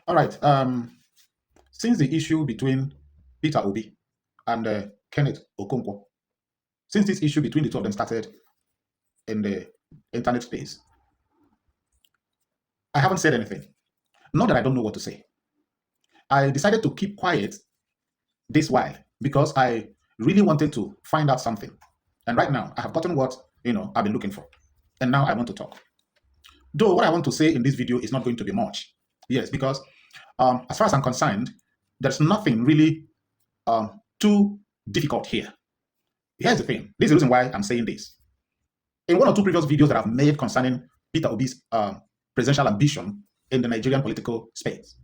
All right. Since the issue between Peter Obi and Kenneth Okonkwo, since this issue between the two of them started in the internet space, I haven't said anything. Not that I don't know what to say. I decided to keep quiet this while because I really wanted to find out something. And right now, I have gotten what I've been looking for, and now I want to talk. Though what I want to say in this video is not going to be much. Yes, because as far as I'm concerned, there's nothing really too difficult here. Here's the thing. This is the reason why I'm saying this. In one or two previous videos that I've made concerning Peter Obi's presidential ambition in the Nigerian political space,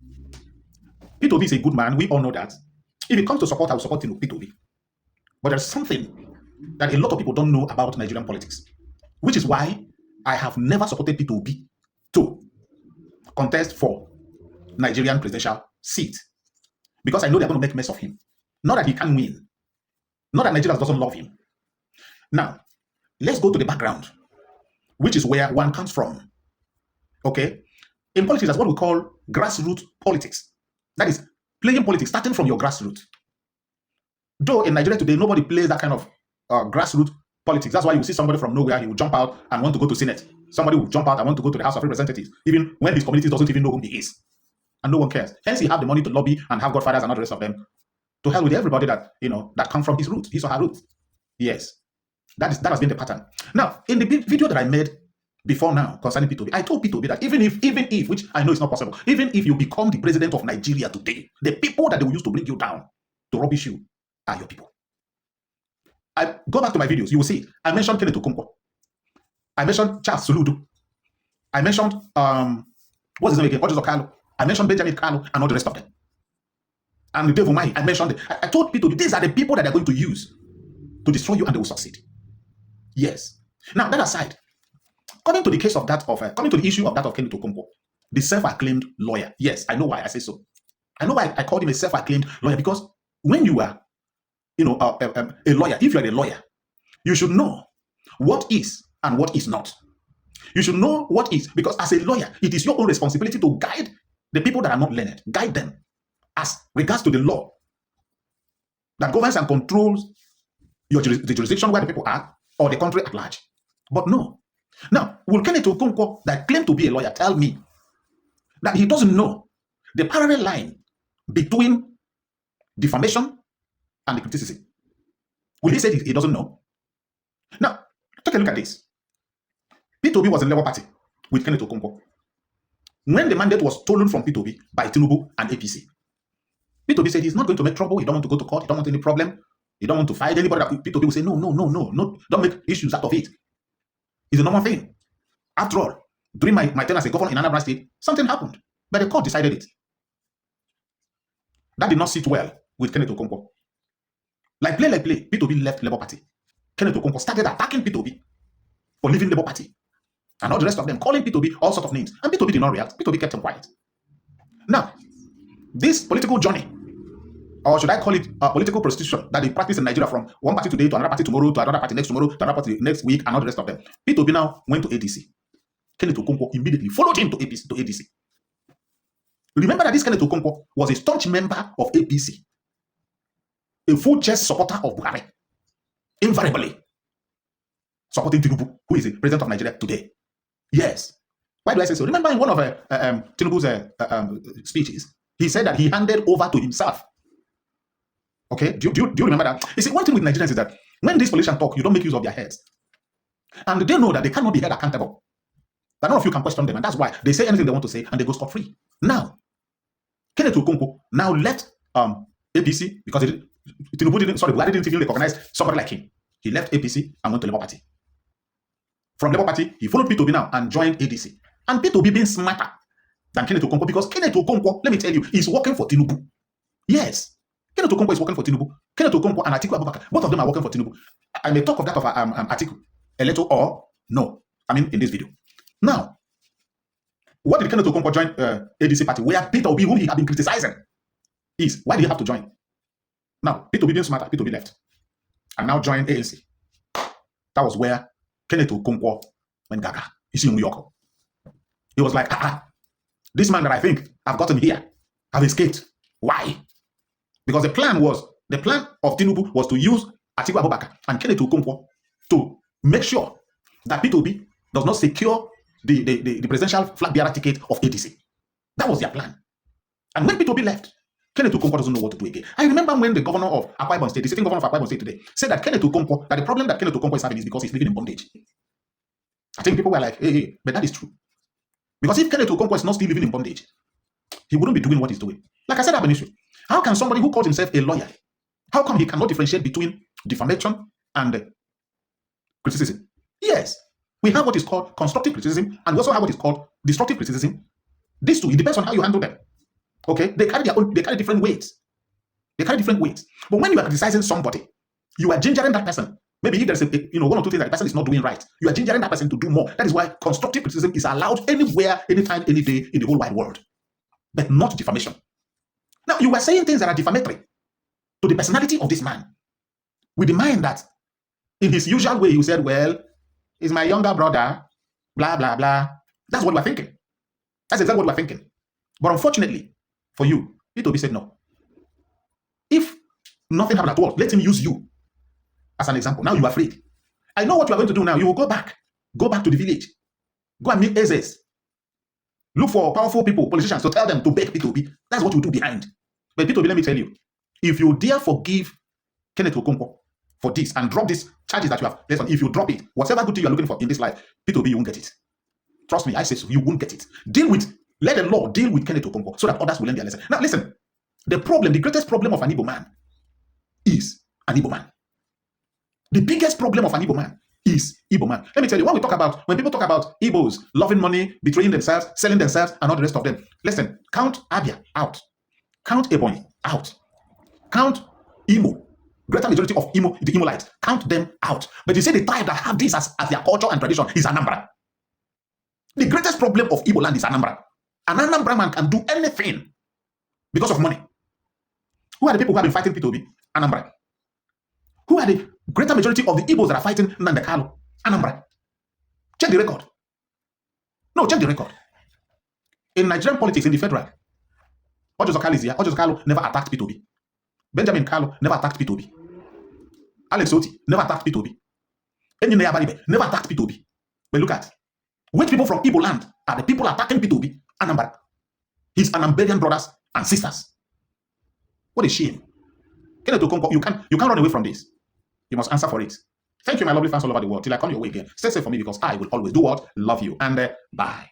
Peter Obi is a good man. We all know that. If it comes to support, I will support Peter Obi. But there's something that a lot of people don't know about Nigerian politics, which is why I have never supported Peter Obi to contest for Nigerian presidential seat, because I know they're going to make a mess of him. Not that he can win. Not that Nigerians doesn't love him. Now, let's go to the background, which is where one comes from. Okay? In politics, that's what we call grassroots politics. That is playing politics, starting from your grassroots. Though in Nigeria today, nobody plays that kind of grassroots politics. That's why you see somebody from nowhere, he will jump out and want to go to Senate. Somebody will jump out and want to go to the House of Representatives, even when his community doesn't even know who he is. And no one cares. Hence, he have the money to lobby and have godfathers and all the rest of them to hell with everybody that that come from his roots, his or her roots. Yes, that has been the pattern. Now, in the video that I made before now concerning Peter Obi, I told Peter Obi that even if, which I know is not possible, even if you become the president of Nigeria today, the people that they will use to bring you down, to rubbish you, are your people. I go back to my videos, you will see I mentioned Kenneth Okonkwo, I mentioned Charles Soludo, I mentioned what's his name again, Ojozo Kalu, I mentioned Benjamin Kalu and all the rest of them. And the devil Umahi, I mentioned it. I told Peter, these are the people that they're going to use to destroy you, and they will succeed. Yes. Now, that aside, coming to the case of that coming to the issue of that of Kenneth Okonkwo, the self-acclaimed lawyer. Yes, I know why I say so. I know why I called him a self-acclaimed lawyer, because when you are, a lawyer, if you are a lawyer, you should know what is and what is not. You should know what is, because as a lawyer, it is your own responsibility to guide the people that are not learned, guide them as regards to the law that governs and controls the jurisdiction where the people are, or the country at large. But no. Now, will Kenneth Okonkwo, that claimed to be a lawyer, tell me that he doesn't know the parallel line between defamation and the criticism? Will he say he doesn't know? Now, take a look at this. Peter Obi was in Labour Party with Kenneth Okonkwo. When the mandate was stolen from Peter Obi by Tinubu and APC, Peter Obi said he's not going to make trouble, he don't want to go to court, he don't want any problem, he don't want to fight anybody. That Peter Obi will say, no, don't make issues out of it. It's a normal thing. After all, during my tenure as a governor in Anambra State, something happened, but the court decided it. That did not sit well with Kenneth Okonkwo. Like play, Peter Obi left Labour Party. Kenneth Okonkwo started attacking Peter Obi for leaving Labour Party, and all the rest of them calling Peter Obi all sorts of names. And Peter Obi did not react. Peter Obi kept him quiet. Now, this political journey, or should I call it political prostitution, that they practice in Nigeria, from one party today to another party tomorrow, to another party next tomorrow, to another party next week, and all the rest of them. Peter Obi now went to ADC. Kenneth Okonkwo immediately followed him to ADC. Remember that this Kenneth Okonkwo was a staunch member of APC, a full-chest supporter of Buhari, invariably supporting Tinubu, who is the president of Nigeria today. Yes. Why do I say so? Remember in one of Tinubu's speeches, he said that he handed over to himself. Okay, do you remember that? You see, one thing with Nigerians is that when these politicians talk, you don't make use of their heads. And they know that they cannot be held accountable. That none of you can question them, and that's why they say anything they want to say, and they go scot-free. Now, Kenneth Okonkwo now left APC because Buhari didn't even recognize somebody like him. He left APC and went to Labour Party. From Labour Party, he followed Peter Obi now and joined ADC. And Peter Obi being smarter than Kenneth Okonkwo, because Kenneth Okonkwo, let me tell you, is working for Tinubu. Yes. Kenneth Okonkwo is working for Tinubu. Kenneth Okonkwo and Atiku Abubakar, both of them are working for Tinubu. I may talk of that of Atiku a little, or no, in this video. Now, what did Kenneth Okonkwo join ADC party, where Peter Obi, whom he had been criticizing, is? Why did he have to join? Now, Peter Obi being smarter, Peter Obi left and now joined ANC. That was where Kenneth Okonkwo went gaga. You see, in New York, he was like, this man that I think I've got him here, have escaped. Why? Because the plan of Tinubu was to use Atiku Abubakar and Kenneth Okonkwo to make sure that P2B does not secure the presidential flag bearer ticket of ADC. That was their plan. And when P2B left, Kenneth Okonkwo doesn't know what to do again. I remember when the governor of Akwa Ibom State, the sitting governor of Akwa Ibom State today, said that Kenneth Okonkwo, that the problem that Kenneth Okonkwo is having is because he's living in bondage. I think people were like, hey, but that is true. Because if Kenneth Okonkwo is not still living in bondage, he wouldn't be doing what he's doing. Like I said, I have an issue. How can somebody who calls himself a lawyer, how come he cannot differentiate between defamation and criticism? Yes, we have what is called constructive criticism, and we also have what is called destructive criticism. These two, it depends on how you handle them. Okay, they carry different weights. They carry different weights. But when you are criticizing somebody, you are gingering that person. Maybe if there's one or two things that the person is not doing right, you are gingering that person to do more. That is why constructive criticism is allowed anywhere, anytime, any day in the whole wide world, but not defamation. Now, you were saying things that are defamatory to the personality of this man, with the mind that, in his usual way, you said, well, he's my younger brother, blah, blah, blah. That's what we're thinking. That's exactly what we're thinking. But unfortunately, for you, P2B said no. If nothing happened at all, let him use you as an example. Now you are afraid. I know what you are going to do now. You will go back to the village, go and meet Ezes. Look for powerful people, politicians, to tell them to beg P2B. That's what you do behind. But P2B, let me tell you, if you dare forgive Kenneth Okonkwo for this and drop these charges that you have placed on, if you drop it, whatever good thing you are looking for in this life, P2B, you won't get it. Trust me, I say so. You won't get it. Let the law deal with Kenneth Okonkwo so that others will learn their lesson. Now, listen, the greatest problem of an Igbo man is an Igbo man. The biggest problem of an Igbo man is Igbo man. Let me tell you, when people talk about Igbos loving money, betraying themselves, selling themselves, and all the rest of them, listen, count Abia out. Count Ebonyi out. Count Imo. Greater majority of the Imolites, count them out. But you say the tribe that have this as their culture and tradition is Anambra. The greatest problem of Igbo land is Anambra. An Anambra man can do anything because of money. Who are the people who have been fighting P2B? Anambra. Who are the greater majority of the Igbos that are fighting Nnamdi Kanu? Anambra. Check the record. No, check the record. In Nigerian politics, in the federal, Ojo Kalu is here. Ojo Kalu never attacked P2B. Benjamin Kalu never attacked P2B. Alex Oti never attacked P2B. Enyi Abaribe never attacked P2B. But look at which people from Igbo land are the people attacking P2B? Anambra. His Anambarian brothers and sisters. What a shame. Kenneth Okonkwo, you can't run away from this. You must answer for it. Thank you, my lovely fans all over the world. Till I come your way again. Stay safe for me because I will always do what? Love you. And bye.